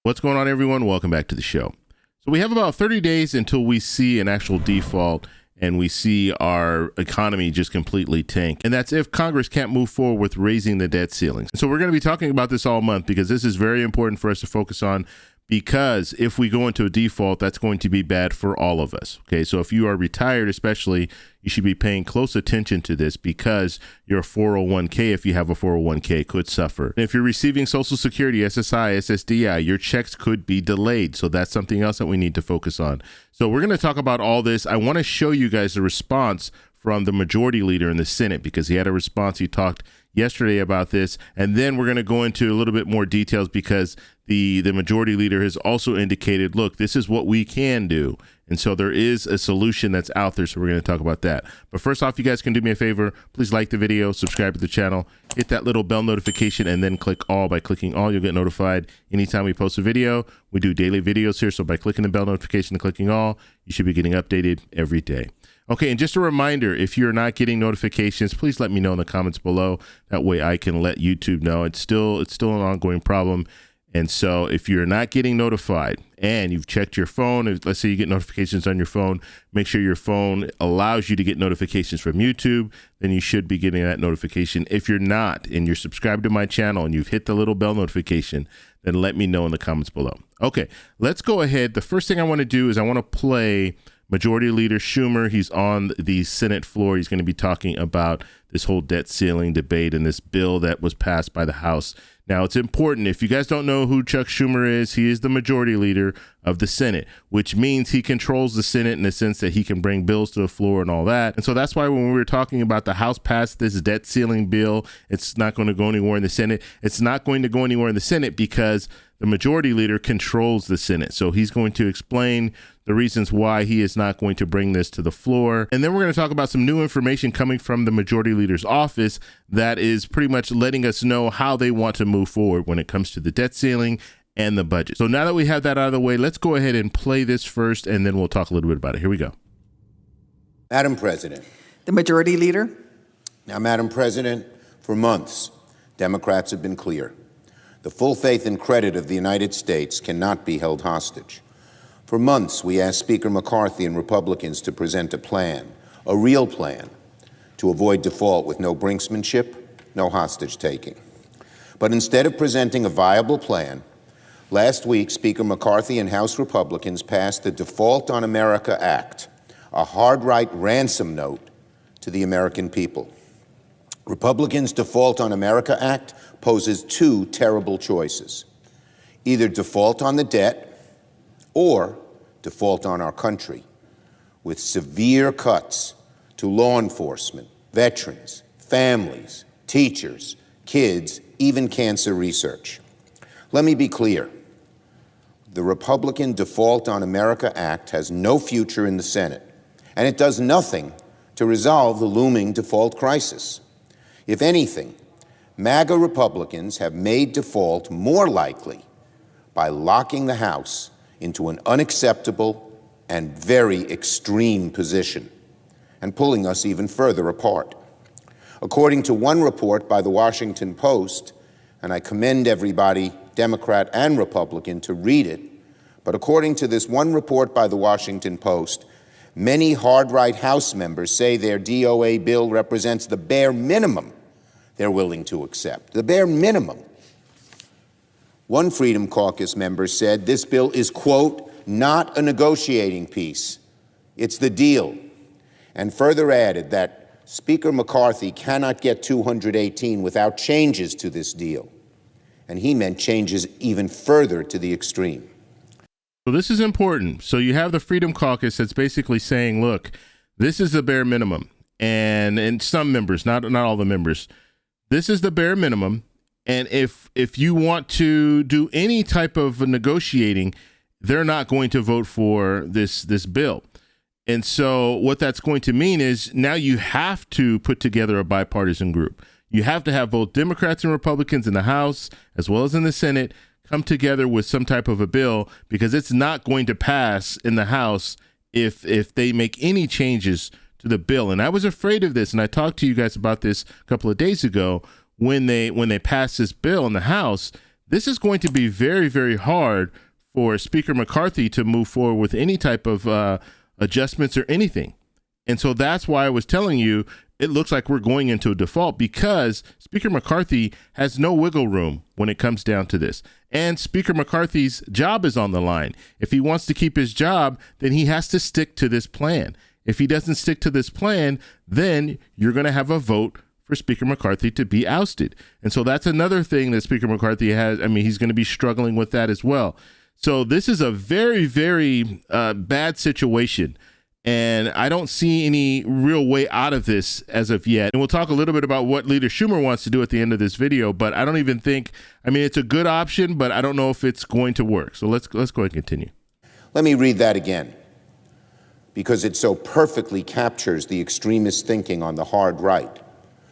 What's going on, everyone? Welcome back to the show. So we have about 30 days until we see an actual default and we see our economy just completely tank. And that's if Congress can't move forward with raising the debt ceiling. So we're going to be talking about this all month because this is very important for us to focus on, because if we go into a default, that's going to be bad for all of us. Okay, so if you are retired especially, you should be paying close attention to this because your 401k, if you have a 401k, could suffer. And if you're receiving Social Security, SSI, SSDI, your checks could be delayed. So that's something else that we need to focus on. So we're going to talk about all this. I want to show you guys the response from the majority leader in the Senate, because he had a response. He talked yesterday about this, and then we're going to go into a little bit more details because the majority leader has also indicated, look, this is what we can do. And so there is a solution that's out there. So we're going to talk about that. But first off, you guys can do me a favor. Please like the video, subscribe to the channel, hit that little bell notification, and then click all. By clicking all, you'll get notified anytime we post a video. We do daily videos here. So by clicking the bell notification and clicking all, you should be getting updated every day. Okay, and just a reminder, if you're not getting notifications, please let me know in the comments below. That way I can let YouTube know. It's still an ongoing problem. And so if you're not getting notified and you've checked your phone, let's say you get notifications on your phone, make sure your phone allows you to get notifications from YouTube, then you should be getting that notification. If you're not and you're subscribed to my channel and you've hit the little bell notification, then let me know in the comments below. Okay, let's go ahead. The first thing I want to do is I want to play Majority Leader Schumer. He's on the Senate floor. He's going to be talking about this whole debt ceiling debate and this bill that was passed by the House. Now, it's important. If you guys don't know who Chuck Schumer is, he is the majority leader of the Senate, which means he controls the Senate in the sense that he can bring bills to the floor and all that. And so that's why when we were talking about the House passed this debt ceiling bill, it's not going to go anywhere in the Senate. It's not going to go anywhere in the Senate because the majority leader controls the Senate. So he's going to explain the reasons why he is not going to bring this to the floor. And then we're going to talk about some new information coming from the majority leader's office that is pretty much letting us know how they want to move forward when it comes to the debt ceiling and the budget. So now that we have that out of the way, let's go ahead and play this first, and then we'll talk a little bit about it. Here we go. Madam President. The majority leader. Now, Madam President, for months, Democrats have been clear. The full faith and credit of the United States cannot be held hostage. For months, we asked Speaker McCarthy and Republicans to present a plan, a real plan, to avoid default with no brinksmanship, no hostage-taking. But instead of presenting a viable plan, last week, Speaker McCarthy and House Republicans passed the Default on America Act, a hard-right ransom note to the American people. Republicans' Default on America Act poses two terrible choices: either default on the debt or default on our country, with severe cuts to law enforcement, veterans, families, teachers, kids, even cancer research. Let me be clear. The Republican Default on America Act has no future in the Senate, and it does nothing to resolve the looming default crisis. If anything, MAGA Republicans have made default more likely by locking the House into an unacceptable and very extreme position and pulling us even further apart. According to one report by the Washington Post, and I commend everybody, Democrat and Republican, to read it, but according to this one report by the Washington Post, many hard-right House members say their DOA bill represents the bare minimum they're willing to accept, the bare minimum. One Freedom Caucus member said this bill is, quote, not a negotiating piece, it's the deal, and further added that Speaker McCarthy cannot get 218 without changes to this deal, and he meant changes even further to the extreme. So this is important. So you have the Freedom Caucus that's basically saying, look, this is the bare minimum. And some members, not all the members, this is the bare minimum. And if you want to do any type of negotiating, they're not going to vote for this bill. And so what that's going to mean is now you have to put together a bipartisan group. You have to have both Democrats and Republicans in the House as well as in the Senate come together with some type of a bill, because it's not going to pass in the House if they make any changes to the bill. And I was afraid of this, and I talked to you guys about this a couple of days ago when they passed this bill in the House. this is going to be very, very hard for Speaker McCarthy to move forward with any type of adjustments or anything. And so that's why I was telling you, it looks like we're going into a default, because Speaker McCarthy has no wiggle room when it comes down to this. And Speaker McCarthy's job is on the line. If he wants to keep his job, then he has to stick to this plan. If he doesn't stick to this plan, then you're going to have a vote for Speaker McCarthy to be ousted. And so that's another thing that Speaker McCarthy has. I mean, he's going to be struggling with that as well. So this is a very, very bad situation. And I don't see any real way out of this as of yet. And we'll talk a little bit about what Leader Schumer wants to do at the end of this video, but I don't even think, I mean, it's a good option, but I don't know if it's going to work. So let's go ahead and continue. Let me read that again, because it so perfectly captures the extremist thinking on the hard right,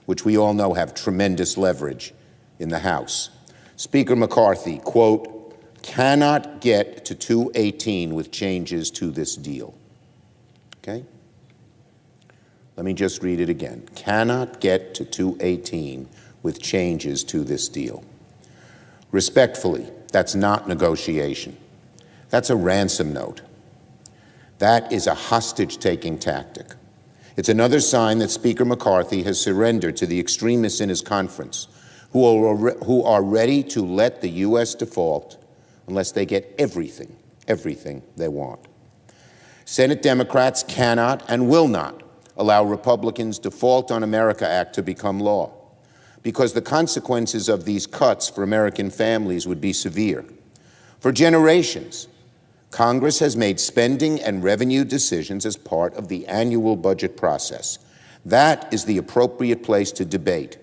which we all know have tremendous leverage in the House. Speaker McCarthy, quote, cannot get to 218 with changes to this deal. Okay? Let me just read it again. Cannot get to 218 with changes to this deal. Respectfully, that's not negotiation. That's a ransom note. That is a hostage-taking tactic. It's another sign that Speaker McCarthy has surrendered to the extremists in his conference, who are ready to let the U.S. default unless they get everything they want. Senate Democrats cannot and will not allow Republicans' Default on America Act to become law, because the consequences of these cuts for American families would be severe. For generations, Congress has made spending and revenue decisions as part of the annual budget process. That is the appropriate place to debate,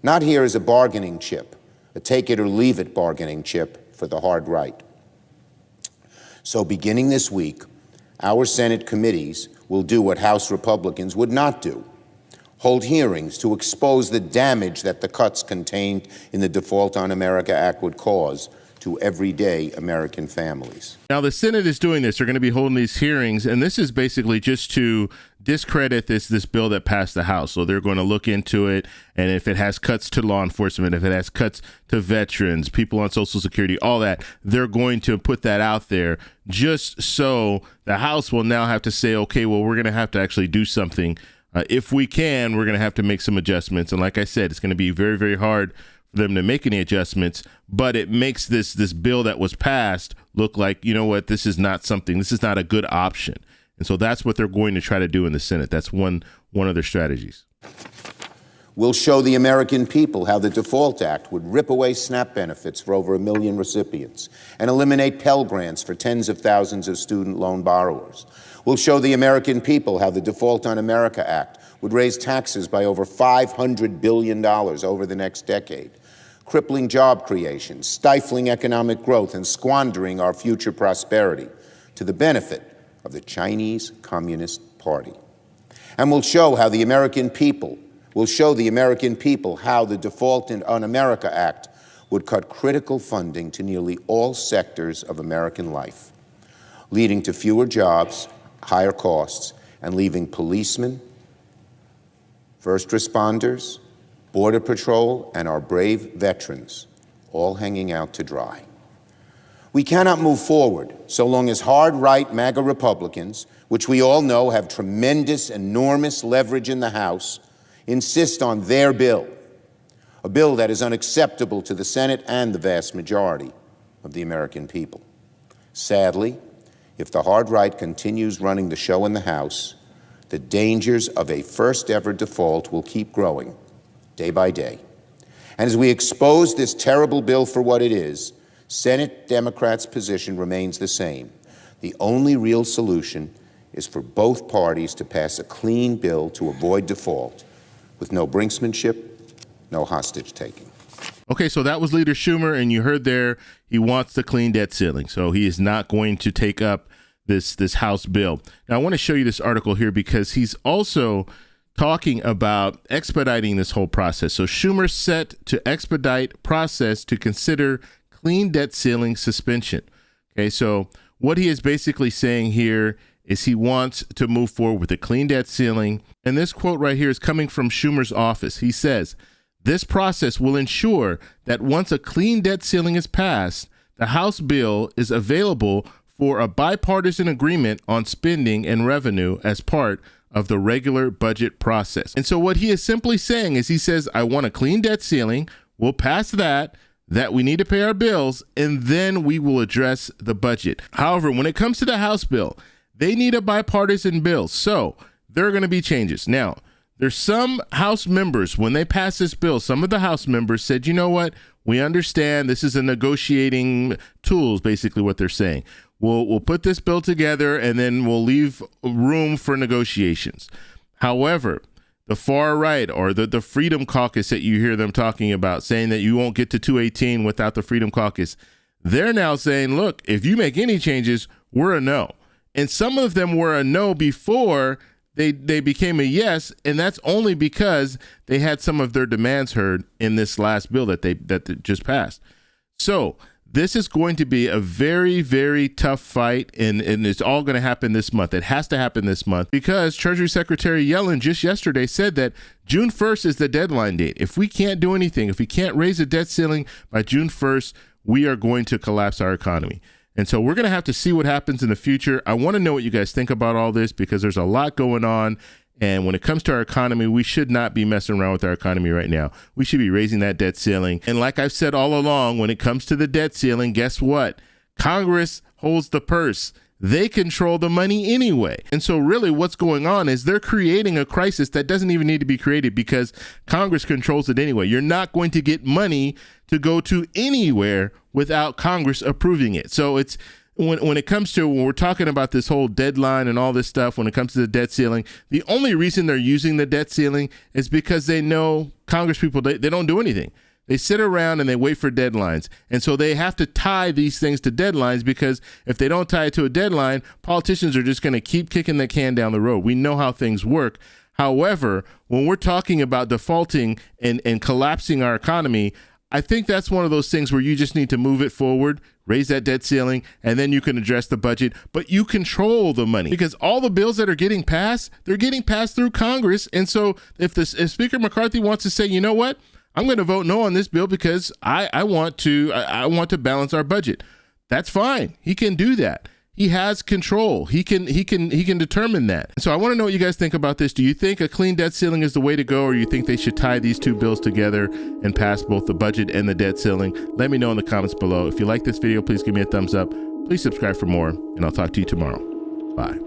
not here as a bargaining chip, a take-it-or-leave-it bargaining chip for the hard right. So beginning this week, our Senate committees will do what House Republicans would not do: hold hearings to expose the damage that the cuts contained in the Default on America Act would cause to everyday American families. Now, the Senate is doing this. They're going to be holding these hearings, and this is basically just to discredit this bill that passed the House. So they're going to look into it, and if it has cuts to law enforcement, if it has cuts to veterans, people on Social Security, all that, they're going to put that out there just so the House will now have to say, okay, well, we're going to have to actually do something. If we can, we're going to have to make some adjustments. And like I said, it's going to be very, very hard for them to make any adjustments, but it makes this bill that was passed look like, you know what, this is not a good option. And so that's what they're going to try to do in the Senate. That's one of their strategies. We'll show the American people how the Default Act would rip away SNAP benefits for over 1 million recipients and eliminate Pell Grants for tens of thousands of student loan borrowers. We'll show the American people how the Default on America Act would raise taxes by over $500 billion over the next decade, crippling job creation, stifling economic growth, and squandering our future prosperity to the benefit of the Chinese Communist Party. And we'll show the American people how the Default on America Act would cut critical funding to nearly all sectors of American life, leading to fewer jobs, higher costs, and leaving policemen, first responders, Border Patrol, and our brave veterans all hanging out to dry. We cannot move forward so long as hard-right MAGA Republicans, which we all know have tremendous, enormous leverage in the House, insist on their bill, a bill that is unacceptable to the Senate and the vast majority of the American people. Sadly, if the hard right continues running the show in the House, the dangers of a first-ever default will keep growing day by day. And as we expose this terrible bill for what it is, Senate Democrats' position remains the same. The only real solution is for both parties to pass a clean bill to avoid default, with no brinksmanship, no hostage-taking. Okay, so that was Leader Schumer, and you heard there he wants the clean debt ceiling, so he is not going to take up this House bill. Now, I want to show you this article here because he's also talking about expediting this whole process. So Schumer set to expedite process to consider clean debt ceiling suspension. Okay, so what he is basically saying here is he wants to move forward with a clean debt ceiling. And this quote right here is coming from Schumer's office. He says, This process will ensure that once a clean debt ceiling is passed, the House bill is available for a bipartisan agreement on spending and revenue as part of the regular budget process. And so what he is simply saying is he says, I want a clean debt ceiling. We'll pass that we need to pay our bills, and then we will address the budget. However, when it comes to the House bill, they need a bipartisan bill. So there are going to be changes. Now, there's some House members, when they passed this bill, some of the House members said, you know what, we understand this is a negotiating tool, is basically what they're saying. We'll put this bill together and then we'll leave room for negotiations. However, the far right or the Freedom Caucus that you hear them talking about, saying that you won't get to 218 without the Freedom Caucus, they're now saying, look, if you make any changes, we're a no. And some of them were a no before they became a yes, and that's only because they had some of their demands heard in this last bill that they just passed. So this is going to be a very, very tough fight, and it's all going to happen this month. It has to happen this month because Treasury Secretary Yellen just yesterday said that June 1st is the deadline date. If we can't do anything, if we can't raise the debt ceiling by June 1st, we are going to collapse our economy. And so we're going to have to see what happens in the future. I want to know what you guys think about all this because there's a lot going on. And when it comes to our economy, we should not be messing around with our economy right now. We should be raising that debt ceiling. And like I've said all along, when it comes to the debt ceiling, guess what? Congress holds the purse. They control the money anyway. And so really what's going on is they're creating a crisis that doesn't even need to be created because Congress controls it anyway. You're not going to get money to go to anywhere without Congress approving it. So it's when it comes to when we're talking about this whole deadline and all this stuff, when it comes to the debt ceiling, the only reason they're using the debt ceiling is because they know Congress people, they don't do anything. They sit around and they wait for deadlines. And so they have to tie these things to deadlines because if they don't tie it to a deadline, politicians are just going to keep kicking the can down the road. We know how things work. However, when we're talking about defaulting and collapsing our economy, I think that's one of those things where you just need to move it forward, raise that debt ceiling, and then you can address the budget, but you control the money because all the bills that are getting passed, they're getting passed through Congress. And so if Speaker McCarthy wants to say, you know what, I'm going to vote no on this bill because I want to balance our budget. That's fine. He can do that. He has control. He can determine that. So I want to know what you guys think about this. Do you think a clean debt ceiling is the way to go, or you think they should tie these two bills together and pass both the budget and the debt ceiling? Let me know in the comments below. If you like this video, please give me a thumbs up. Please subscribe for more, and I'll talk to you tomorrow. Bye.